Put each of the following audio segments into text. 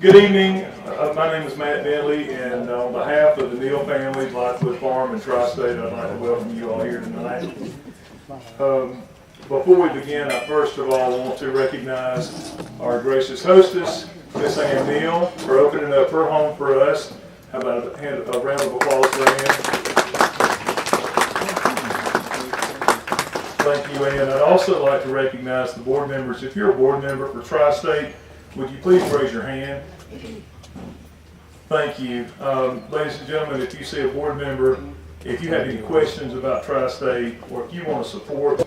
Good evening. My name is Matt Bentley, and on behalf of the Neal family, Blythewood Farm and Tri-State, I'd like to welcome you all here tonight. Before we begin, I first of all want to recognize our gracious hostess, Miss Ann Neal, for opening up her home for us. How about a round of applause for Ann? Thank you, Ann. I'd also like to recognize the board members. If you're a board member for Tri-State, would you please raise your hand? Thank you. Ladies and gentlemen, if you see a board member, if you have any questions about Tri-State, or if you want to support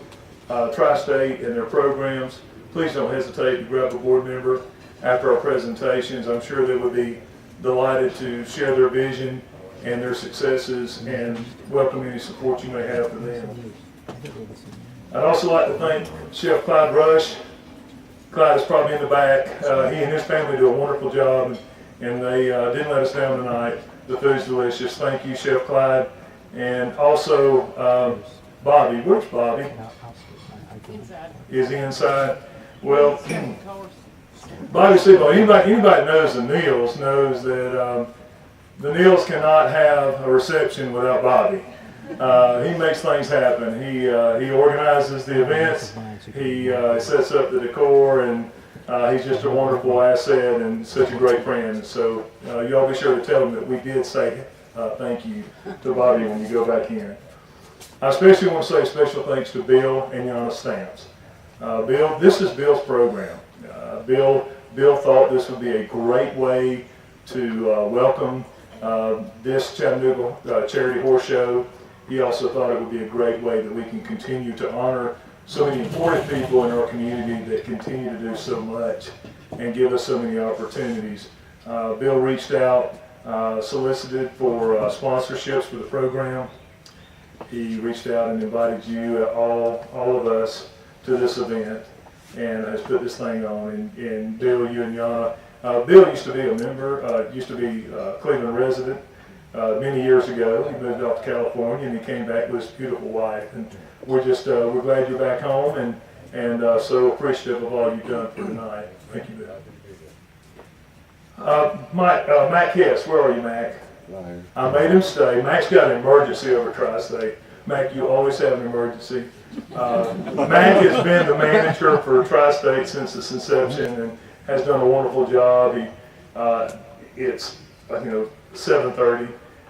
Tri-State and their programs, please don't hesitate to grab a board member after our presentations. I'm sure they would be delighted to share their vision and their successes and welcome any support you may have for them. I'd also like to thank Chef Clyde Rush. Clyde is probably in the back. He and his family do a wonderful job, and they didn't let us down tonight. The food's delicious. Thank you, Chef Clyde. And also Bobby. Where's Bobby? Inside. Is he inside? Well, Bobby Seabold, anybody knows the Neals knows that the Neals cannot have a reception without Bobby. He makes things happen. He organizes the events. He sets up the decor, and he's just a wonderful asset and such a great friend. So y'all be sure to tell him that we did say thank you to Bobby when you go back in. I especially want to say special thanks to Bill and Yana Stamps. Bill, this is Bill's program. Bill thought this would be a great way to welcome this Chattanooga Charity Horse Show. He also thought it would be a great way that we can continue to honor so many important people in our community that continue to do so much and give us so many opportunities. Bill reached out, solicited for sponsorships for the program. He reached out and invited you, all of us, to this event and has put this thing on. And Bill, you and Yana, Bill used to be a member, used to be a Cleveland resident. Many years ago, he moved off to California and he came back with his beautiful wife. And we're glad you're back home and so appreciative of all you've done for tonight. Thank you, Bill. Mac Hess, where are you, Mac? I made him stay. Mac's got an emergency over Tri-State. Mac, you always have an emergency. Mac has been the manager for Tri-State since its inception and has done a wonderful job. It's 7:30,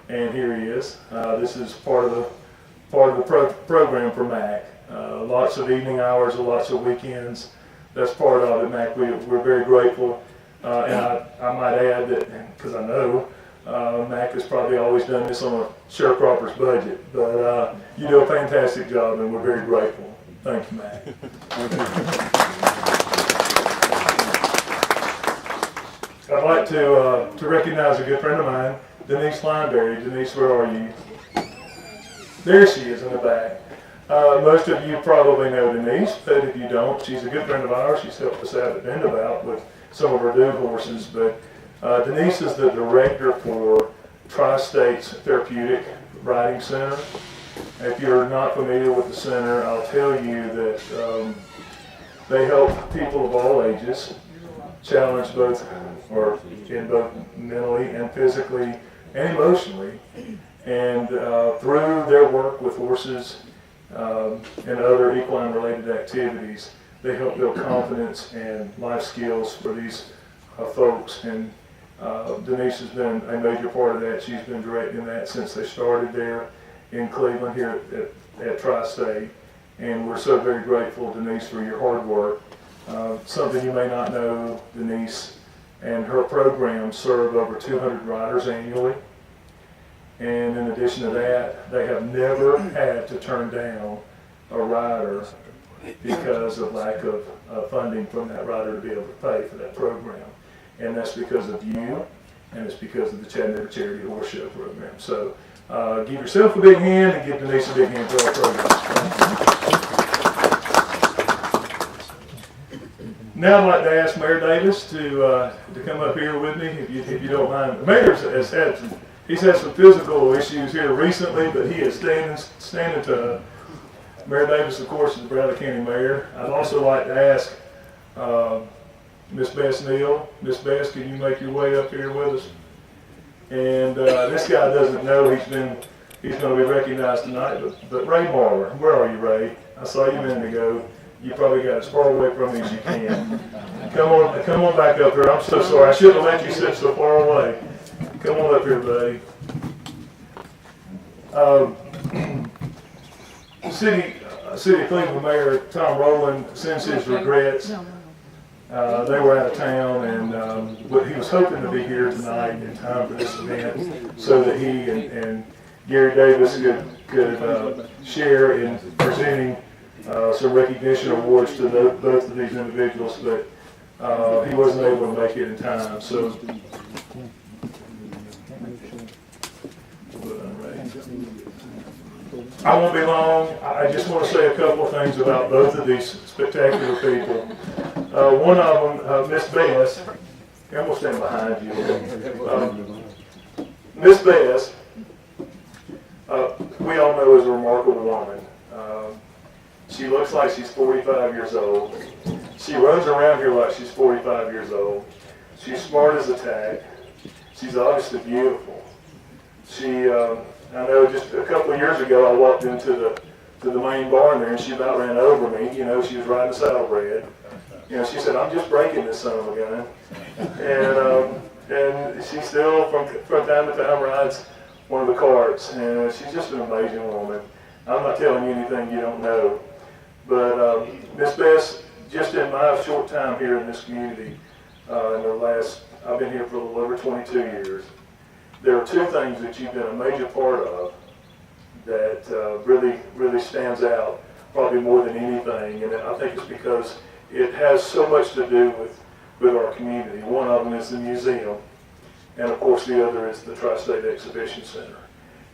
and here he is. This is part of the program for Mac. Lots of evening hours, lots of weekends. That's part of it, Mac. We're very grateful, and I might add that because I know Mac has probably always done this on a sharecropper's budget, but you do a fantastic job, and we're very grateful. Thank you, Mac. I'd like to recognize a good friend of mine, Denise Lineberry. Denise, where are you? There she is in the back. Most of you probably know Denise, but if you don't, she's a good friend of ours. She's helped us out at Bendabout with some of our dude horses. But Denise is the director for Tri-State's Therapeutic Riding Center. If you're not familiar with the center, I'll tell you that they help people of all ages, challenged both mentally and physically and emotionally, and through their work with horses and other equine related activities, they help build confidence and life skills for these folks. And Denise has been a major part of that. She's been directing that since they started there in Cleveland here at Tri-State, and we're so very grateful, Denise, for your hard work. Something you may not know, Denise and her programs serve over 200 riders annually. And in addition to that, they have never had to turn down a rider because of lack of funding from that rider to be able to pay for that program. And that's because of you, and it's because of the Chattanooga Charity Horse Show program. So give yourself a big hand and give Denise a big hand for our program. Now I'd like to ask Mayor Davis to come up here with me, if you don't mind. The mayor has had some physical issues here recently, but he is standing to. Mayor Davis, of course, is the Bradley County Mayor. I'd also like to ask Miss Bess Neal. Miss Bess, can you make your way up here with us? And this guy doesn't know he's going to be recognized tonight, but Ray Marler, where are you, Ray? I saw you a minute ago. You probably got as far away from me as you can. Come on back up here. I'm so sorry. I shouldn't have let you sit so far away. Come on up here, buddy. City of Cleveland Mayor Tom Rowland sends his regrets. They were out of town, and but he was hoping to be here tonight in time for this event, so that he and Gary Davis could share in presenting some recognition awards to both of these individuals, but he wasn't able to make it in time. So. I won't be long. I just want to say a couple of things about both of these spectacular people. One of them, Miss Bess, and we'll stand behind you. Miss Bess, we all know is a remarkable woman. She looks like she's 45 years old. She runs around here like she's 45 years old. She's smart as a tack. She's obviously beautiful. I know just a couple of years ago I walked into the main barn there and she about ran over me. You know, she was riding a saddlebred. You know, she said, "I'm just breaking this son of a gun." And she still from time to time rides one of the carts, and she's just an amazing woman. I'm not telling you anything you don't know. But Miss Bess, just in my short time here in this community, I've been here for a little over 22 years. There are two things that you've been a major part of that really stands out, probably more than anything, and I think it's because it has so much to do with our community. One of them is the museum, and of course the other is the Tri-State Exhibition Center.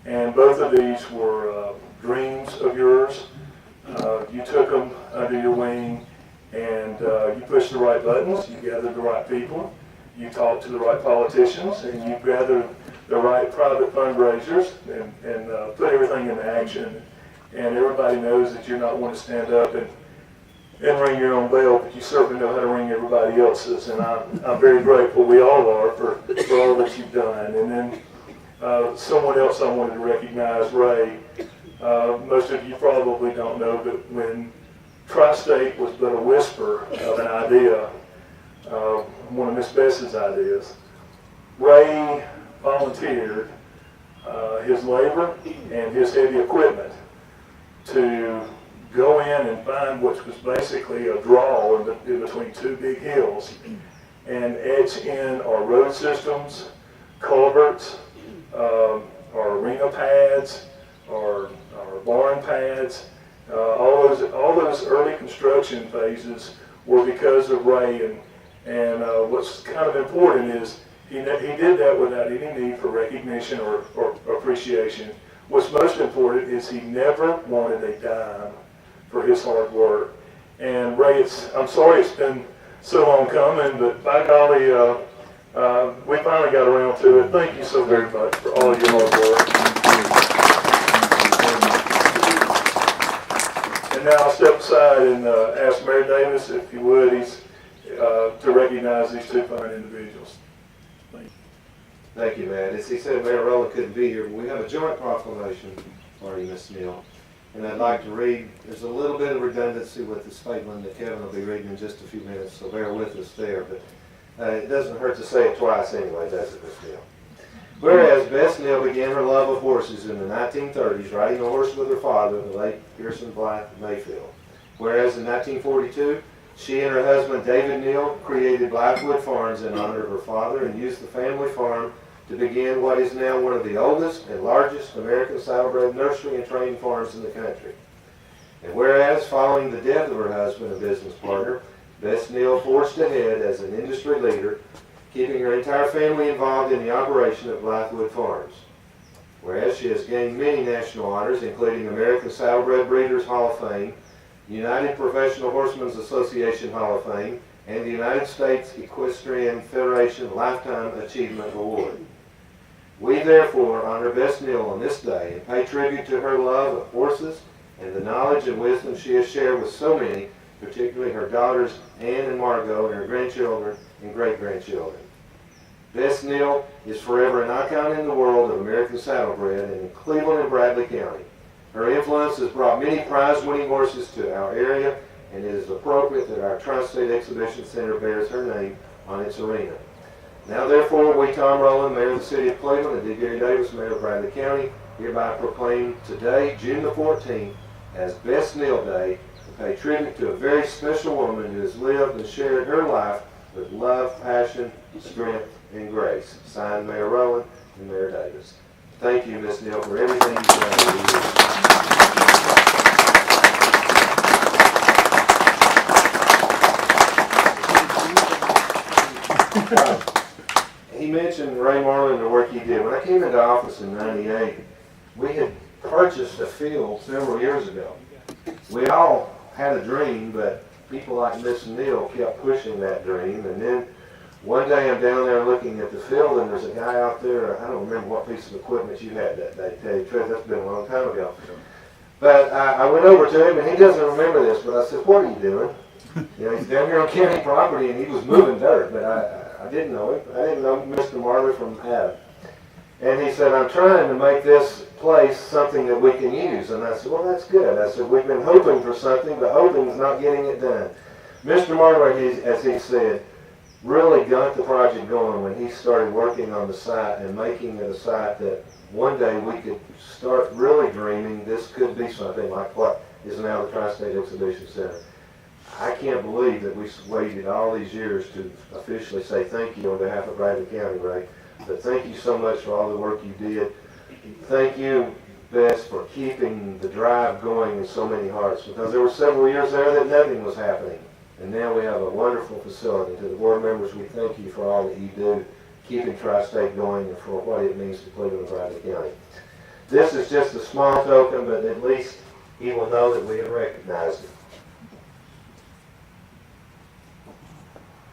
And both of these were dreams of yours. You took them under your wing, and you pushed the right buttons, you gathered the right people, you talked to the right politicians, and you gathered the right private fundraisers and put everything into action. And everybody knows that you're not one to stand up and ring your own bell, but you certainly know how to ring everybody else's. And I'm very grateful, we all are, for all that you've done. And then someone else I wanted to recognize, Ray. Most of you probably don't know, but when Tri-State was but a whisper of an idea, one of Miss Bess's ideas, Ray volunteered his labor and his heavy equipment to go in and find what was basically a draw in between two big hills and etch in our road systems, culverts, our arena pads, our barn pads. All those early construction phases were because of Ray, and what's kind of important is he did that without any need for recognition or appreciation. What's most important is he never wanted a dime for his hard work. And Ray, I'm sorry it's been so long coming, but by golly, we finally got around to it. Thank you so very much for all of your hard work. And now I'll step aside and ask Mayor Davis, if you would, to recognize these two fine individuals. Thank you, Matt. As he said, Mayor Rowland couldn't be here, but we have a joint proclamation for you, Ms. Neal. And I'd like to read, there's a little bit of redundancy with the statement that Kevin will be reading in just a few minutes, so bear with us there. But it doesn't hurt to say it twice anyway, does it, Ms. Neal? Whereas Bess Neal began her love of horses in the 1930s, riding a horse with her father, the late Pearson Blythe Mayfield. Whereas in 1942, she and her husband David Neal created Blythewood Farms in honor of her father and used the family farm to begin what is now one of the oldest and largest American saddlebred nursery and training farms in the country. And whereas, following the death of her husband and business partner, Bess Neal forged ahead as an industry leader, keeping her entire family involved in the operation of Blythewood Farms. Whereas she has gained many national honors, including American Saddlebred Breeders Hall of Fame, United Professional Horsemen's Association Hall of Fame, and the United States Equestrian Federation Lifetime Achievement Award. We therefore honor Bess Neal on this day and pay tribute to her love of horses and the knowledge and wisdom she has shared with so many particularly her daughters Ann and Margot and her grandchildren and great-grandchildren. Bess Neal is forever an icon in the world of American saddlebred and in Cleveland and Bradley County. Her influence has brought many prize-winning horses to our area, and it is appropriate that our Tri-State Exhibition Center bears her name on its arena. Now therefore, we, Tom Rowland, Mayor of the City of Cleveland, and D. Gary Davis, Mayor of Bradley County, hereby proclaim today, June the 14th, as Bess Neal Day, to pay tribute to a very special woman who has lived and shared her life with love, passion, strength, and grace. Signed, Mayor Rowland and Mayor Davis. Thank you, Miss Neal, for everything you've done over the years. He mentioned Ray Marlin and the work he did. When I came into office in '98, we had purchased a field several years ago. We all had a dream, but people like Miss Neal kept pushing that dream. And then one day I'm down there looking at the field, and there's a guy out there. I don't remember what piece of equipment you had that day, to tell you the truth. That's been a long time ago. But I went over to him, and he doesn't remember this, but I said, "What are you doing?" You know, he's down here on county property, and he was moving dirt, but I didn't know him. I didn't know Mr. Marley from Adam. And he said, "I'm trying to make this place something that we can use." And I said, "Well, that's good." I said, "We've been hoping for something, but hoping's not getting it done." Mr. Marley, as he said, really got the project going when he started working on the site and making it a site that one day we could start really dreaming this could be something like what is now the Tri-State Exhibition Center. I can't believe that we waited all these years to officially say thank you on behalf of Bradley County, Ray. But thank you so much for all the work you did. Thank you, Bess, for keeping the drive going in so many hearts, because there were several years there that nothing was happening. And now we have a wonderful facility. To the board members, we thank you for all that you do, keeping Tri-State going and for what it means to Cleveland and Bradley County. This is just a small token, but at least he will know that we have recognized it.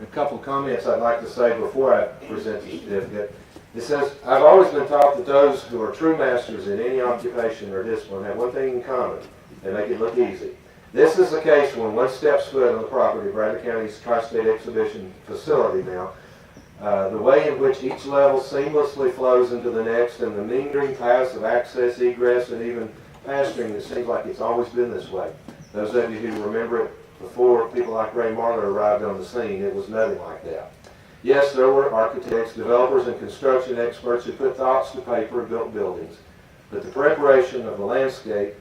A couple of comments I'd like to say before I present the certificate. It says, "I've always been taught that those who are true masters in any occupation or discipline have one thing in common. They make it look easy. This is the case when one steps foot on the property of Bradley County's Tri-State Exhibition facility now. The way in which each level seamlessly flows into the next, and the meandering paths of access, egress, and even pasturing, it seems like it's always been this way. Those of you who remember it before people like Ray Marlin arrived on the scene, it was nothing like that. Yes, there were architects, developers, and construction experts who put thoughts to paper and built buildings. But the preparation of the landscape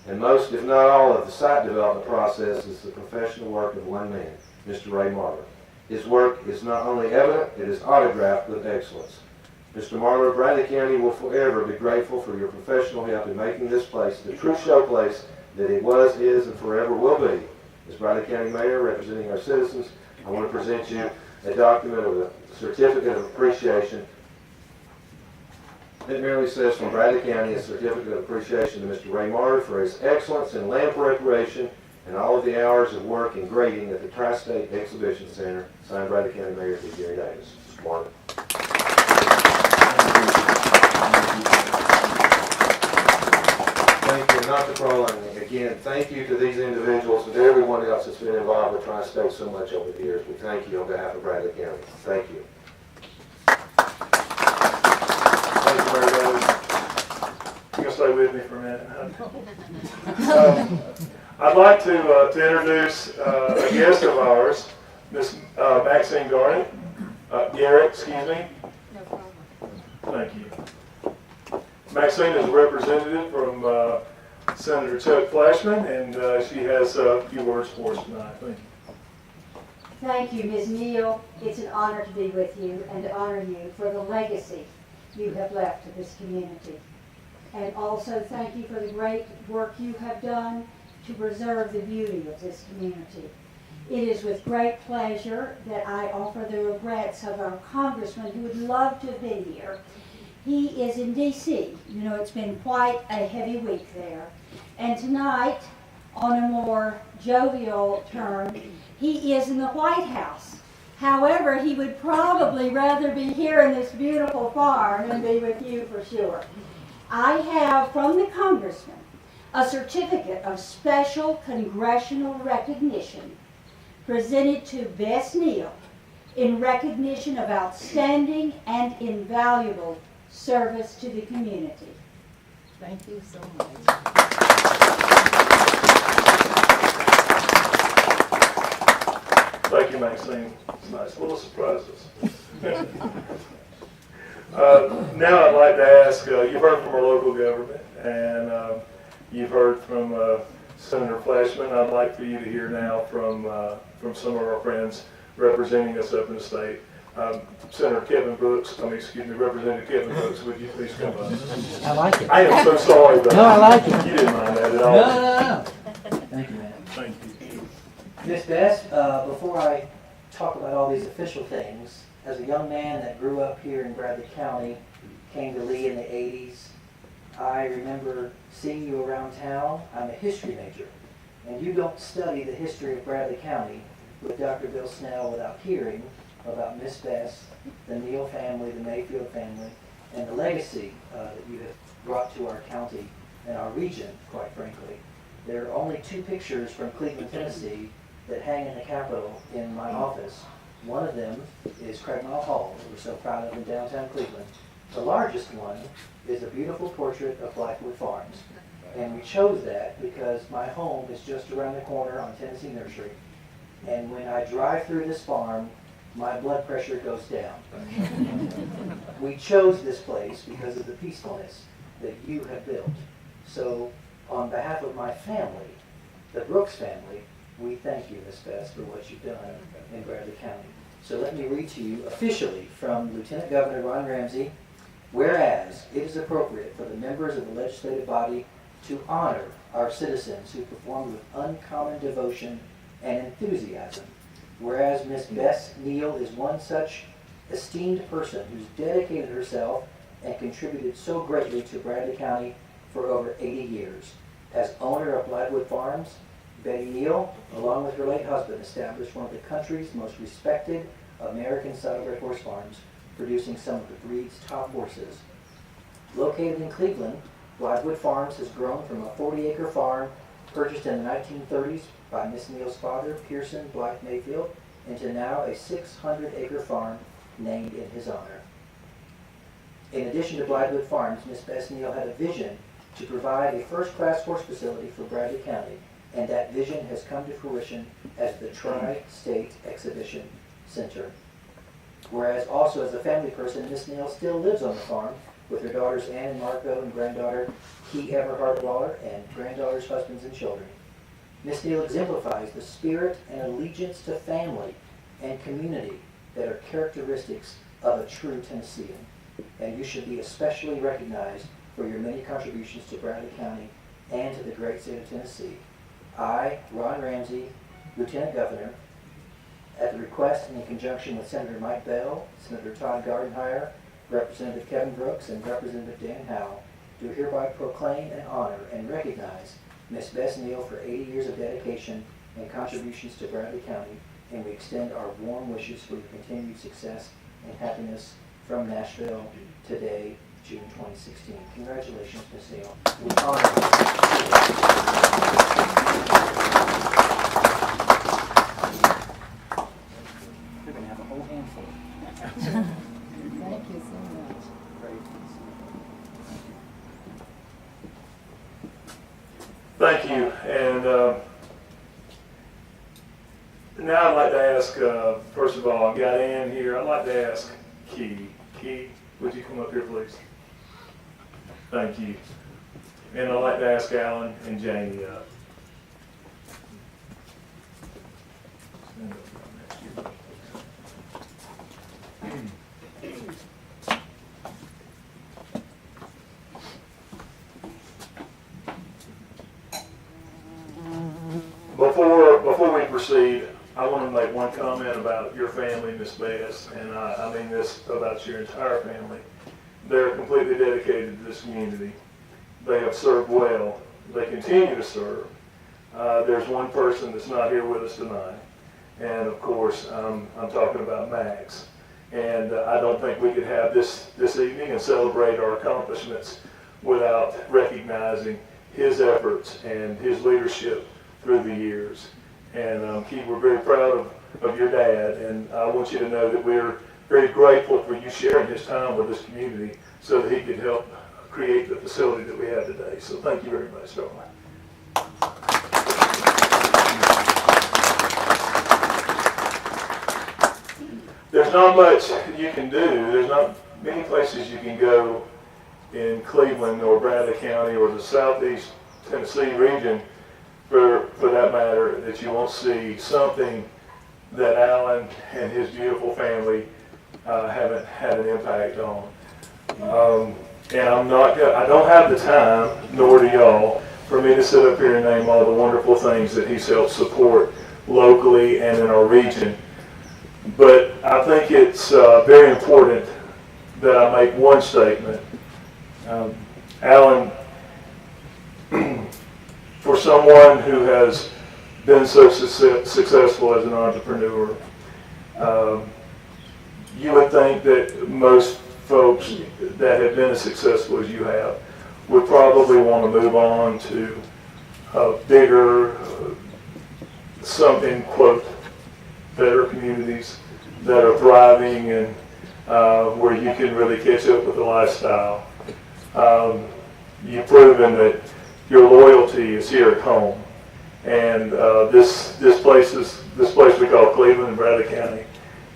and most, if not all, of the site development process is the professional work of one man, Mr. Ray Marlin. His work is not only evident, it is autographed with excellence. Mr. Marlin, Bradley County will forever be grateful for your professional help in making this place the true showplace that it was, is, and forever will be. As Bradley County Mayor, representing our citizens, I want to present you a document of a certificate of appreciation. It merely says, from Bradley County, a certificate of appreciation to Mr. Ray Marlin for his excellence in land preparation and all of the hours of work and grading at the Tri-State Exhibition Center. Signed, Bradley County Mayor D. Gary Davis. Mr. Marlin. Thank you, not to prolong. Again, thank you to these individuals and to everyone else that's been involved with Tri-State so much over the years. We thank you on behalf of Bradley County. Thank you. Thank you, Mayor Davis. You gonna stay with me for a minute? I'd like to introduce a guest of ours, Miss Maxine Garrett. Excuse me. No problem. Thank you. Maxine is a representative from Senator Chuck Flashman, and she has a few words for us tonight. Thank you. Thank you, Ms. Neal. It's an honor to be with you and to honor you for the legacy you have left to this community. And also thank you for the great work you have done to preserve the beauty of this community. It is with great pleasure that I offer the regrets of our congressman who would love to have been here. He is in D.C. You know, it's been quite a heavy week there. And tonight, on a more jovial term, he is in the White House. However, he would probably rather be here in this beautiful farm than be with you for sure. I have from the congressman a certificate of special congressional recognition presented to Bess Neal in recognition of outstanding and invaluable service to the community. Thank you so much. Thank you, Maxine. It's nice little surprises. Now I'd like to ask, you've heard from our local government, and you've heard from Senator Flashman. I'd like for you to hear now from some of our friends representing us up in the state. Representative Kevin Brooks, would you please come up? I like it. I am so sorry, but No, I like it. you didn't mind that at No, all. no, no. Thank you, man. Thank you. Miss Bess, before I talk about all these official things, as a young man that grew up here in Bradley County, came to Lee in the 80s, I remember seeing you around town. I'm a history major, and you don't study the history of Bradley County with Dr. Bill Snell without hearing about Miss Bess, the Neal family, the Mayfield family, and the legacy that you have brought to our county and our region, quite frankly. There are only 2 pictures from Cleveland, Tennessee that hang in the Capitol in my office. One of them is Craig Mile Hall, that we're so proud of in downtown Cleveland. The largest one is a beautiful portrait of Blythewood Farms. And we chose that because my home is just around the corner on Tennessee Nursery. And when I drive through this farm, my blood pressure goes down. We chose this place because of the peacefulness that you have built. So on behalf of my family, the Brooks family, we thank you, Ms. Bess, for what you've done in Bradley County. So let me read to you officially from Lieutenant Governor Ron Ramsey. Whereas it is appropriate for the members of the legislative body to honor our citizens who performed with uncommon devotion and enthusiasm. Whereas Miss Bess Neal is one such esteemed person who's dedicated herself and contributed so greatly to Bradley County for over 80 years. As owner of Blythewood Farms, Betty Neal, along with her late husband, established one of the country's most respected American saddlebred horse farms, producing some of the breed's top horses. Located in Cleveland, Blythewood Farms has grown from a 40-acre farm purchased in the 1930s by Miss Neal's father, Pearson Blythe Mayfield, into now a 600-acre farm named in his honor. In addition to Blythewood Farms, Miss Bess Neal had a vision to provide a first-class horse facility for Bradley County, and that vision has come to fruition as the Tri-State Exhibition Center. Whereas also as a family person, Miss Neal still lives on the farm with her daughters Ann and Marco and granddaughter Key Everhart Waller and granddaughters, husbands, and children. Miss Neal exemplifies the spirit and allegiance to family and community that are characteristics of a true Tennessean. And you should be especially recognized for your many contributions to Bradley County and to the great state of Tennessee. I, Ron Ramsey, Lieutenant Governor, at the request and in conjunction with Senator Mike Bell, Senator Todd Gardenhire, Representative Kevin Brooks, and Representative Dan Howell, do hereby proclaim and honor and recognize Miss Bess Neal for 80 years of dedication and contributions to Bradley County, and we extend our warm wishes for your continued success and happiness from Nashville today, June 2016. Congratulations, Miss Neal. We honor You're going to have a whole handful. Thank you so much. Thank you. And now I'd like to ask, first of all, I've got Ann here. I'd like to ask Key. Key, would you come up here, please? Thank you. And I'd like to ask Alan and Jamie up. Before we proceed, I want to make one comment about your family, Miss Bess, and I mean this about your entire family. They're completely dedicated to this community. They have served well. They continue to serve. There's one person that's not here with us tonight, and of course, I'm talking about Max. And I don't think we could have this evening and celebrate our accomplishments without recognizing his efforts and his leadership through the years. And Keith, we're very proud of your dad, and I want you to know that we're very grateful for you sharing his time with this community so that he could help create the facility that we have today. So thank you very much, darling. There's not much you can do. There's not many places you can go in Cleveland or Bradley County or the southeast Tennessee region, for that matter, that you won't see something that Alan and his beautiful family haven't had an impact on. And I don't have the time, nor do y'all, for me to sit up here and name all the wonderful things that he's helped support locally and in our region. But I think it's very important that I make one statement. Alan, for someone who has been so successful as an entrepreneur, you would think that most folks that have been as successful as you have would probably want to move on to bigger, something, quote, better communities that are thriving and where you can really catch up with the lifestyle. You've proven that your loyalty is here at home, and this place we call Cleveland and Bradley County,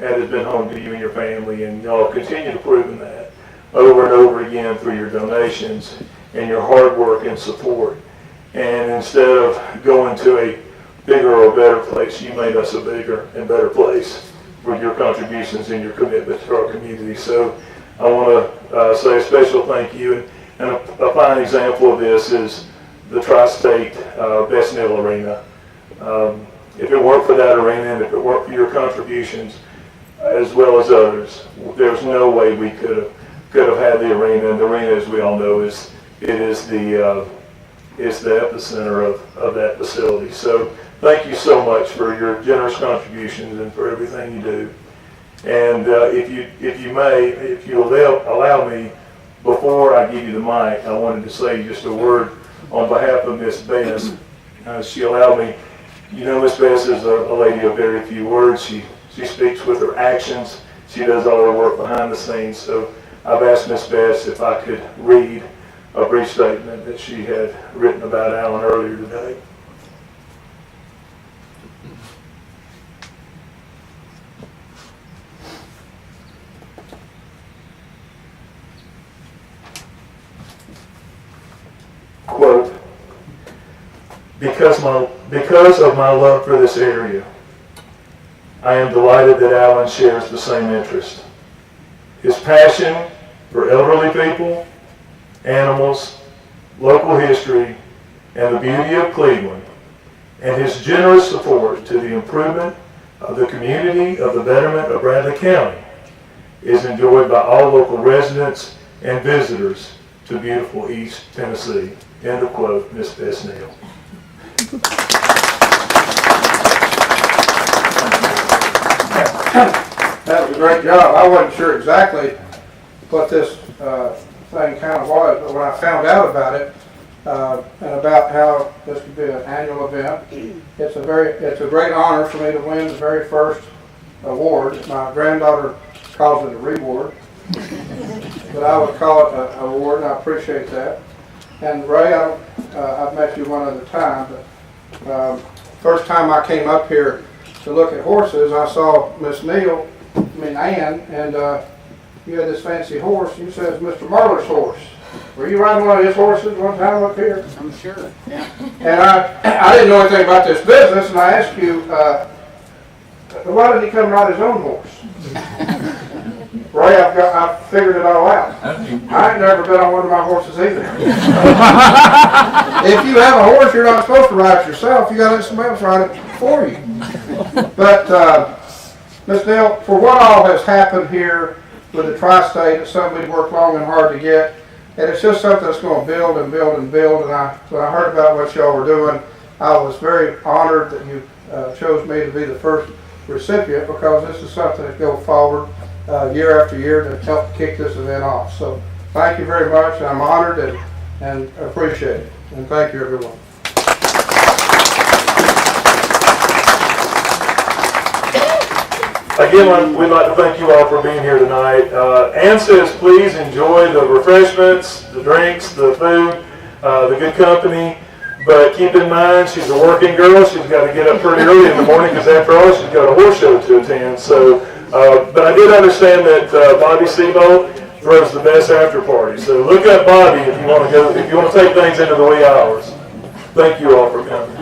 and has been home to you and your family, and y'all continue to prove that over and over again through your donations and your hard work and support. And instead of going to a bigger or better place, you made us a bigger and better place with your contributions and your commitment to our community. So I want to say a special thank you. And a fine example of this is the Tri-State Bess Arena. If it weren't for that arena and if it weren't for your contributions, as well as others, there's no way we could have had the arena. And the arena, as we all know, is the epicenter of that facility. So thank you so much for your generous contributions and for everything you do. And if you allow me, before I give you the mic, I wanted to say just a word on behalf of Miss Bess. She allowed me. You know, Miss Bess is a lady of very few words. She speaks with her actions. She does all her work behind the scenes. So I've asked Miss Bess if I could read a brief statement that she had written about Alan earlier today. Quote, because of my love for this area, I am delighted that Alan shares the same interest. His passion for elderly people, animals, local history, and the beauty of Cleveland, and his generous support to the improvement of the community of the betterment of Bradley County is enjoyed by all local residents and visitors to beautiful East Tennessee. End of quote, Miss Bess Neal. That was a great job. I wasn't sure exactly what this thing kind of was, but when I found out about it and about how this could be an annual event, it's a great honor for me to win the very first award. My granddaughter calls it a reward, but I would call it an award, and I appreciate that. And Ray, I've met you one other time, but first time I came up here to look at horses, I saw Miss Ann, and you had this fancy horse. You said it's Mr. Marler's horse. Were you riding one of his horses one time up here? I'm sure, yeah. And I didn't know anything about this business, and I asked you, why did he come ride his own horse? Ray, I've figured it all out. I ain't never been on one of my horses either. If you have a horse, you're not supposed to ride it yourself. You got to let somebody else ride it for you. But Ms. Neal, for what all has happened here with the Tri-State, it's something we've worked long and hard to get, and it's just something that's going to build and build and build. And when I heard about what y'all were doing, I was very honored that you chose me to be the first recipient, because this is something that goes forward year after year to help kick this event off. So thank you very much. I'm honored and appreciate it. And thank you, everyone. Again, we'd like to thank you all for being here tonight. Ann says please enjoy the refreshments, the drinks, the food, the good company. But keep in mind, she's a working girl. She's got to get up pretty early in the morning because after all, she's got a horse show to attend. So, but I did understand that Bobby Sebo throws the best after party. So look up Bobby if you want to go. If you want to take things into the wee hours. Thank you all for coming.